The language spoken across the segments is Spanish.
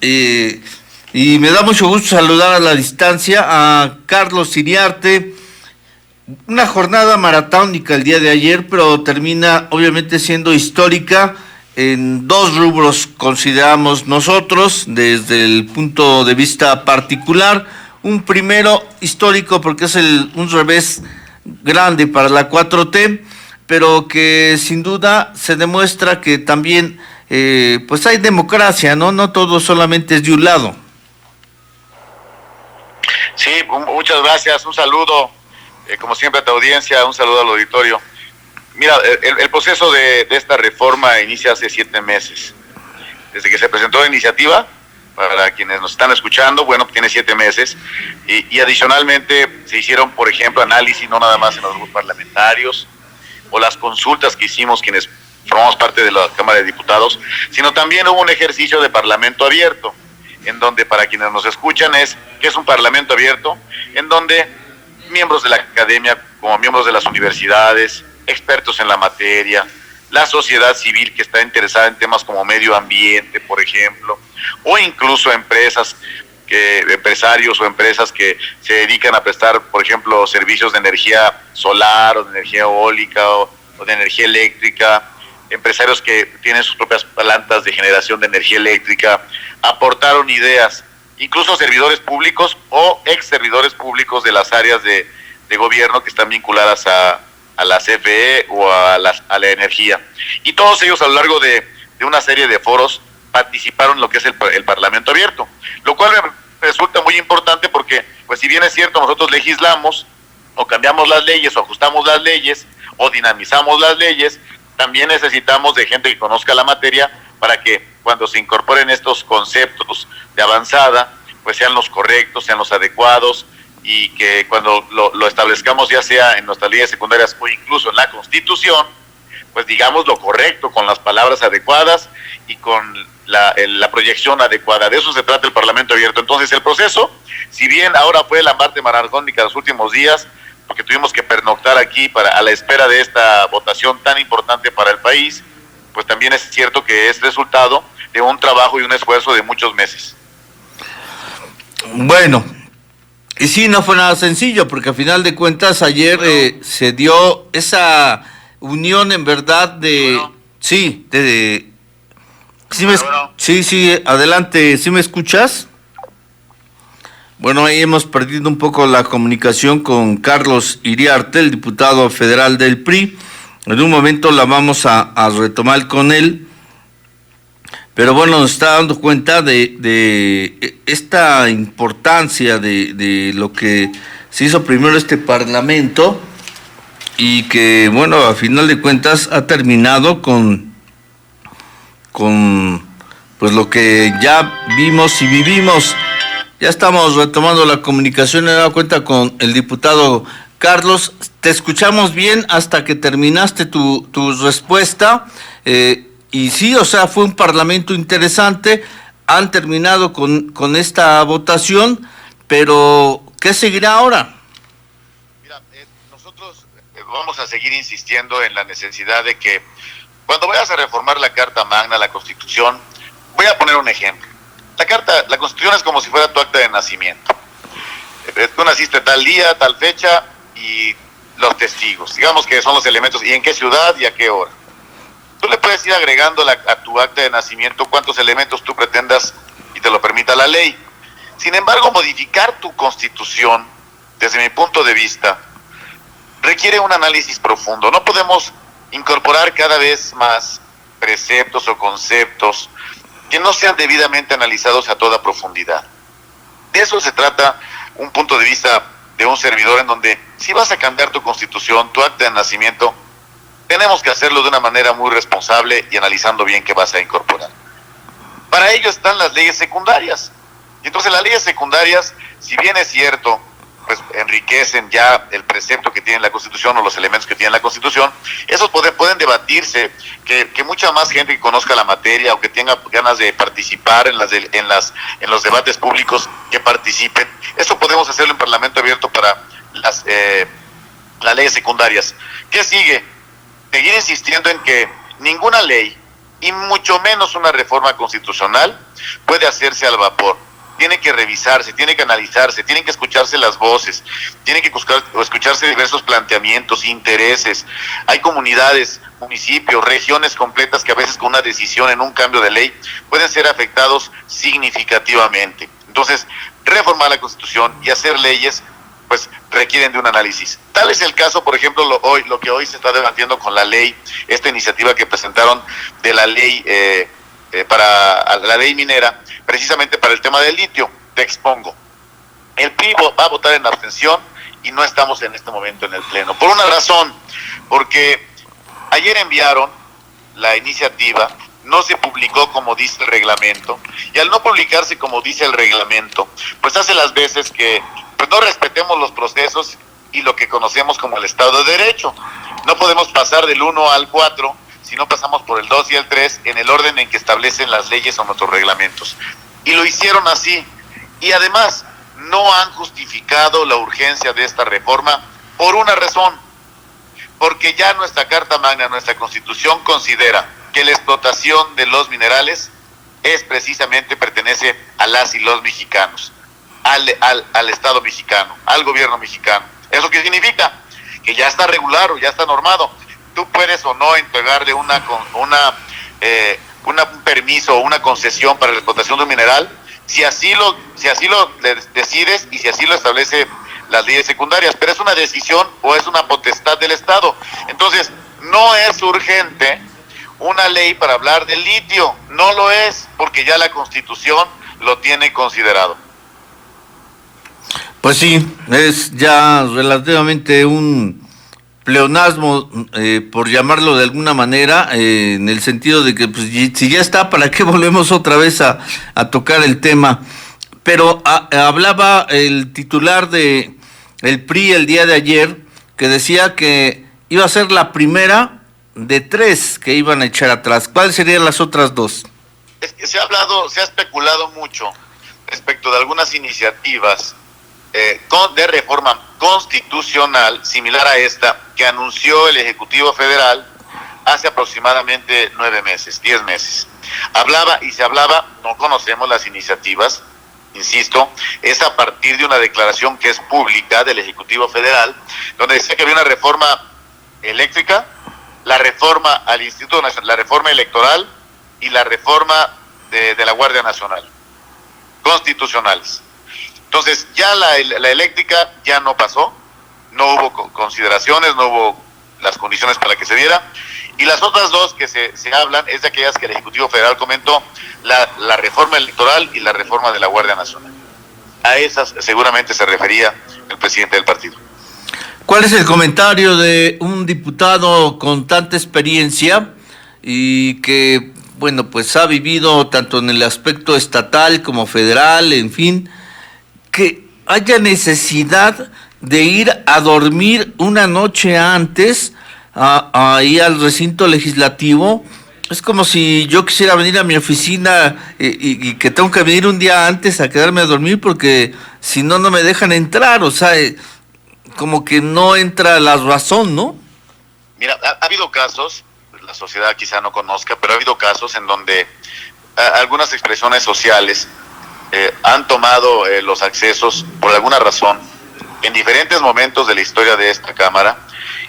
Eh, y me da mucho gusto saludar a la distancia a Carlos Iriarte. Una jornada maratónica el día de ayer, pero termina obviamente siendo histórica en dos rubros, consideramos nosotros, desde el punto de vista particular. Un primero histórico porque es un revés grande para la 4T, pero que sin duda se demuestra que también pues hay democracia, ¿no? No todo solamente es de un lado. Sí, muchas gracias, un saludo, como siempre a tu audiencia, un saludo al auditorio. Mira, el proceso de esta reforma inicia hace 7 meses. Desde que se presentó la iniciativa, para quienes nos están escuchando, bueno, tiene 7 meses, y adicionalmente se hicieron, por ejemplo, análisis, no nada más en los grupos parlamentarios, o las consultas que hicimos quienes formamos parte de la Cámara de Diputados, sino también hubo un ejercicio de parlamento abierto, en donde, para quienes nos escuchan, ¿qué es un parlamento abierto? En donde miembros de la academia, como miembros de las universidades, expertos en la materia, la sociedad civil que está interesada en temas como medio ambiente, por ejemplo, o incluso empresarios o empresas que se dedican a prestar, por ejemplo, servicios de energía solar o de energía eólica o de energía eléctrica, empresarios que tienen sus propias plantas de generación de energía eléctrica, aportaron ideas, incluso servidores públicos o ex servidores públicos de las áreas de gobierno que están vinculadas a la CFE o a la energía. Y todos ellos a lo largo de una serie de foros participaron en lo que es el Parlamento abierto, lo cual me resulta muy importante porque, pues si bien es cierto, nosotros legislamos o cambiamos las leyes o ajustamos las leyes o dinamizamos las leyes, también necesitamos de gente que conozca la materia para que cuando se incorporen estos conceptos de avanzada, pues sean los correctos, sean los adecuados, y que cuando lo establezcamos ya sea en nuestras leyes secundarias o incluso en la Constitución, pues digamos lo correcto, con las palabras adecuadas y con la proyección adecuada. De eso se trata el Parlamento abierto. Entonces el proceso, si bien ahora fue la parte maratónica de los últimos días, porque tuvimos que pernoctar aquí a la espera de esta votación tan importante para el país, pues también es cierto que es resultado de un trabajo y un esfuerzo de muchos meses. Bueno, y sí, no fue nada sencillo, porque a final de cuentas ayer se dio esa unión en verdad de... Bueno. Sí, sí, adelante, ¿sí me escuchas? Bueno, ahí hemos perdido un poco la comunicación con Carlos Iriarte, el diputado federal del PRI. En un momento la vamos a retomar con él. Pero bueno, nos está dando cuenta de esta importancia de lo que se hizo primero este Parlamento y que, bueno, a final de cuentas ha terminado con pues lo que ya vimos y vivimos. Ya estamos retomando la comunicación, me he dado cuenta con el diputado Carlos. Te escuchamos bien hasta que terminaste tu respuesta. Y sí, o sea, fue un parlamento interesante. Han terminado con esta votación, pero ¿qué seguirá ahora? Mira, nosotros vamos a seguir insistiendo en la necesidad de que cuando vayas a reformar la Carta Magna, la Constitución, voy a poner un ejemplo. La Constitución es como si fuera tu acta de nacimiento. Tú naciste tal día, tal fecha, y los testigos, digamos que son los elementos, y en qué ciudad y a qué hora. Tú le puedes ir agregando a tu acta de nacimiento cuántos elementos tú pretendas y te lo permita la ley. Sin embargo, modificar tu Constitución, desde mi punto de vista, requiere un análisis profundo. No podemos incorporar cada vez más preceptos o conceptos que no sean debidamente analizados a toda profundidad. De eso se trata un punto de vista de un servidor, en donde si vas a cambiar tu Constitución, tu acta de nacimiento, tenemos que hacerlo de una manera muy responsable y analizando bien qué vas a incorporar. Para ello están las leyes secundarias. Y entonces las leyes secundarias, si bien es cierto, pues enriquecen ya el precepto que tiene la Constitución o los elementos que tiene la Constitución, esos pueden debatirse, que mucha más gente que conozca la materia o que tenga ganas de participar en los debates públicos, que participen. Eso podemos hacerlo en Parlamento abierto para las leyes secundarias. ¿Qué sigue? Seguir insistiendo en que ninguna ley y mucho menos una reforma constitucional puede hacerse al vapor. Tiene que revisarse, tiene que analizarse, tienen que escucharse las voces, tienen que escucharse diversos planteamientos, intereses. Hay comunidades, municipios, regiones completas que a veces con una decisión en un cambio de ley pueden ser afectados significativamente. Entonces, reformar la Constitución y hacer leyes pues requieren de un análisis. Tal es el caso, por ejemplo, lo que hoy se está debatiendo con la ley, esta iniciativa que presentaron de la ley para la ley minera, precisamente para el tema del litio. Te expongo. El PRI va a votar en abstención y no estamos en este momento en el Pleno. Por una razón, porque ayer enviaron la iniciativa, no se publicó como dice el reglamento, y al no publicarse como dice el reglamento, pues hace las veces que pues no respetemos los procesos y lo que conocemos como el Estado de Derecho. No podemos pasar del 1 al 4 si no pasamos por el 2 y el 3 en el orden en que establecen las leyes o nuestros reglamentos. Y lo hicieron así. Y además, no han justificado la urgencia de esta reforma por una razón. Porque ya nuestra Carta Magna, nuestra Constitución, considera que la explotación de los minerales precisamente pertenece a las y los mexicanos, al Estado mexicano, al gobierno mexicano. ¿Eso qué significa? Que ya está regulado, ya está normado. Tú puedes o no entregarle un permiso o una concesión para la explotación de un mineral, si así lo decides y si así lo establece las leyes secundarias, pero es una decisión o es una potestad del Estado. Entonces, no es urgente una ley para hablar del litio, no lo es, porque ya la Constitución lo tiene considerado. Pues sí, es ya relativamente un pleonasmo, por llamarlo de alguna manera, en el sentido de que pues, si ya está, ¿para qué volvemos otra vez a tocar el tema? Pero hablaba el titular de el PRI el día de ayer, que decía que iba a ser la primera de 3 que iban a echar atrás. ¿Cuáles serían las otras 2? Es que se ha especulado mucho respecto de algunas iniciativas de reforma constitucional similar a esta que anunció el Ejecutivo Federal hace aproximadamente 9 meses, 10 meses. Se hablaba, no conocemos las iniciativas, insisto, es a partir de una declaración que es pública del Ejecutivo Federal, donde decía que había una reforma eléctrica, la reforma al Instituto Nacional, la reforma electoral y la reforma de la Guardia Nacional, constitucionales. Entonces, ya la eléctrica ya no pasó, no hubo consideraciones, no hubo las condiciones para que se diera, y las otras 2 que se hablan es de aquellas que el Ejecutivo Federal comentó, la reforma electoral y la reforma de la Guardia Nacional. A esas seguramente se refería el presidente del partido. ¿Cuál es el comentario de un diputado con tanta experiencia y que, bueno, pues ha vivido tanto en el aspecto estatal como federal, en fin, que haya necesidad de ir a dormir una noche antes ahí al recinto legislativo? Es como si yo quisiera venir a mi oficina y que tengo que venir un día antes a quedarme a dormir porque si no, no me dejan entrar. O sea, como que no entra la razón, ¿no? Mira, ha habido casos, la sociedad quizá no conozca, pero ha habido casos en donde algunas expresiones sociales han tomado los accesos por alguna razón en diferentes momentos de la historia de esta Cámara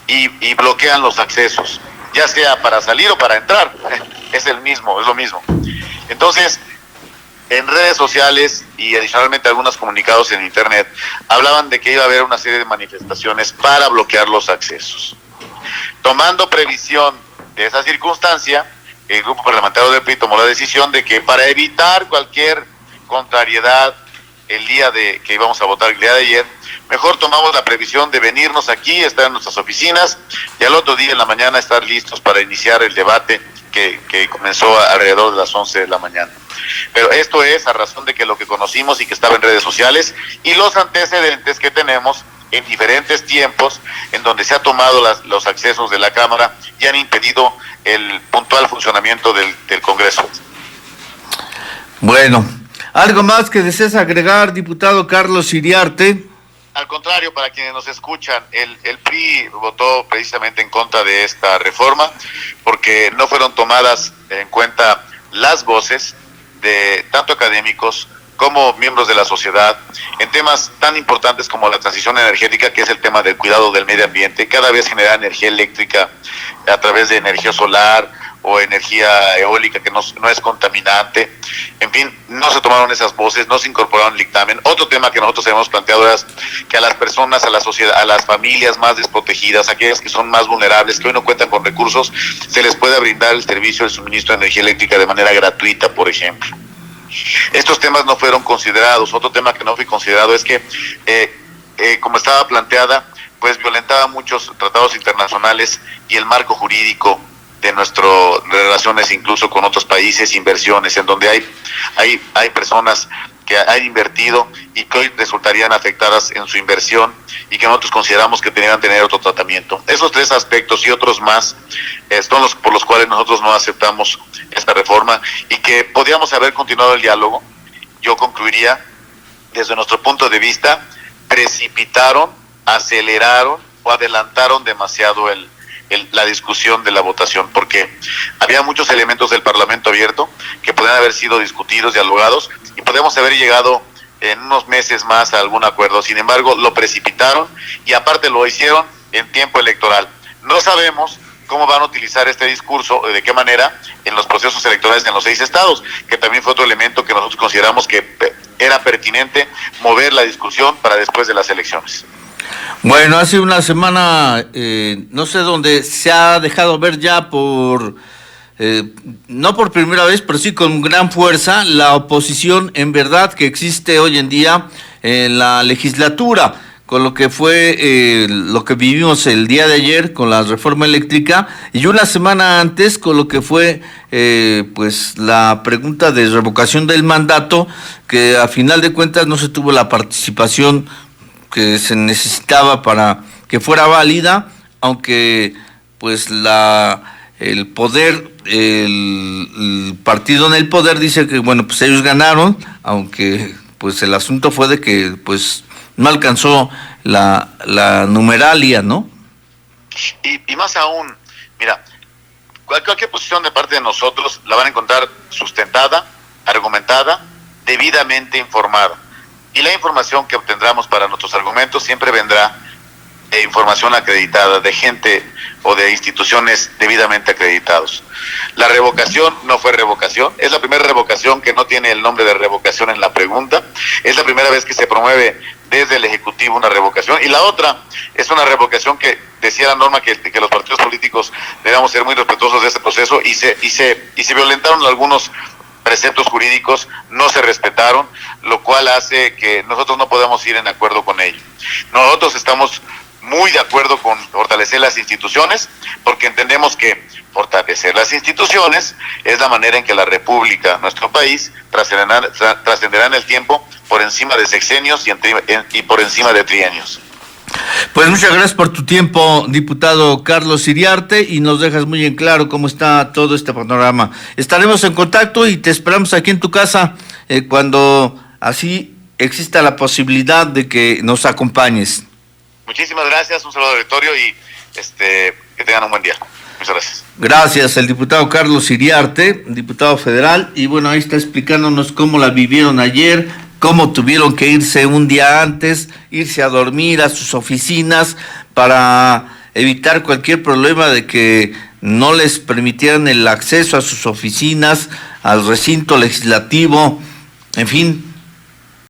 y bloquean los accesos, ya sea para salir o para entrar, es lo mismo. Entonces, en redes sociales y adicionalmente algunos comunicados en internet hablaban de que iba a haber una serie de manifestaciones para bloquear los accesos. Tomando previsión de esa circunstancia, el grupo parlamentario del PRI tomó la decisión de que para evitar cualquier contrariedad el día de que íbamos a votar el día de ayer, mejor tomamos la previsión de venirnos aquí, estar en nuestras oficinas y al otro día en la mañana estar listos para iniciar el debate que comenzó alrededor de las 11 de la mañana. Pero esto es a razón de que lo que conocimos y que estaba en redes sociales y los antecedentes que tenemos en diferentes tiempos en donde se ha tomado los accesos de la Cámara y han impedido el puntual funcionamiento del Congreso. Bueno, ¿algo más que desees agregar, diputado Carlos Iriarte? Al contrario, para quienes nos escuchan, el PRI votó precisamente en contra de esta reforma porque no fueron tomadas en cuenta las voces de tanto académicos como miembros de la sociedad en temas tan importantes como la transición energética, que es el tema del cuidado del medio ambiente. Cada vez generar energía eléctrica a través de energía solar o energía eólica que no es contaminante. En fin, no se tomaron esas voces, no se incorporaron al dictamen. Otro tema que nosotros hemos planteado es que a las personas, a la sociedad, a las familias más desprotegidas, aquellas que son más vulnerables, que hoy no cuentan con recursos, se les pueda brindar el servicio de suministro de energía eléctrica de manera gratuita, por ejemplo. Estos temas no fueron considerados. Otro tema que no fue considerado es que, como estaba planteada, pues violentaba muchos tratados internacionales y el marco jurídico de nuestras relaciones incluso con otros países, inversiones, en donde hay personas que han invertido y que hoy resultarían afectadas en su inversión y que nosotros consideramos que tenían que tener otro tratamiento. Esos tres aspectos y otros más son los por los cuales nosotros no aceptamos esta reforma y que podríamos haber continuado el diálogo. Yo concluiría, desde nuestro punto de vista, precipitaron, aceleraron o adelantaron demasiado la discusión de la votación, porque había muchos elementos del Parlamento abierto que podrían haber sido discutidos, dialogados, y podríamos haber llegado en unos meses más a algún acuerdo. Sin embargo, lo precipitaron y aparte lo hicieron en tiempo electoral. No sabemos cómo van a utilizar este discurso, de qué manera, en los procesos electorales en los 6 estados, que también fue otro elemento que nosotros consideramos que era pertinente mover la discusión para después de las elecciones. Bueno, hace una semana, no sé dónde, se ha dejado ver ya no por primera vez, pero sí con gran fuerza, la oposición en verdad que existe hoy en día en la legislatura, con lo que fue lo que vivimos el día de ayer con la reforma eléctrica y una semana antes con lo que fue pues la pregunta de revocación del mandato, que a final de cuentas no se tuvo la participación que se necesitaba para que fuera válida, aunque pues el poder, el partido en el poder dice que bueno, pues ellos ganaron, aunque pues el asunto fue de que pues no alcanzó la numeralia, ¿no? Y más aún, mira, cualquier posición de parte de nosotros la van a encontrar sustentada, argumentada, debidamente informada. Y la información que obtendremos para nuestros argumentos siempre vendrá de información acreditada, de gente o de instituciones debidamente acreditados. La revocación no fue revocación, es la primera revocación que no tiene el nombre de revocación en la pregunta, es la primera vez que se promueve desde el Ejecutivo una revocación, y la otra es una revocación que decía la norma que los partidos políticos debemos ser muy respetuosos de ese proceso y se violentaron algunos preceptos jurídicos, no se respetaron, lo cual hace que nosotros no podamos ir en acuerdo con ello. Nosotros estamos muy de acuerdo con fortalecer las instituciones, porque entendemos que fortalecer las instituciones es la manera en que la República, nuestro país, trascenderá en el tiempo por encima de sexenios y por encima de trienios. Pues muchas gracias por tu tiempo, diputado Carlos Iriarte, y nos dejas muy en claro cómo está todo este panorama. Estaremos en contacto y te esperamos aquí en tu casa cuando así exista la posibilidad de que nos acompañes. Muchísimas gracias, un saludo al auditorio y que tengan un buen día. Muchas gracias. Gracias, el diputado Carlos Iriarte, diputado federal, y bueno, ahí está explicándonos cómo la vivieron ayer, cómo tuvieron que irse un día antes, irse a dormir a sus oficinas para evitar cualquier problema de que no les permitieran el acceso a sus oficinas, al recinto legislativo, en fin,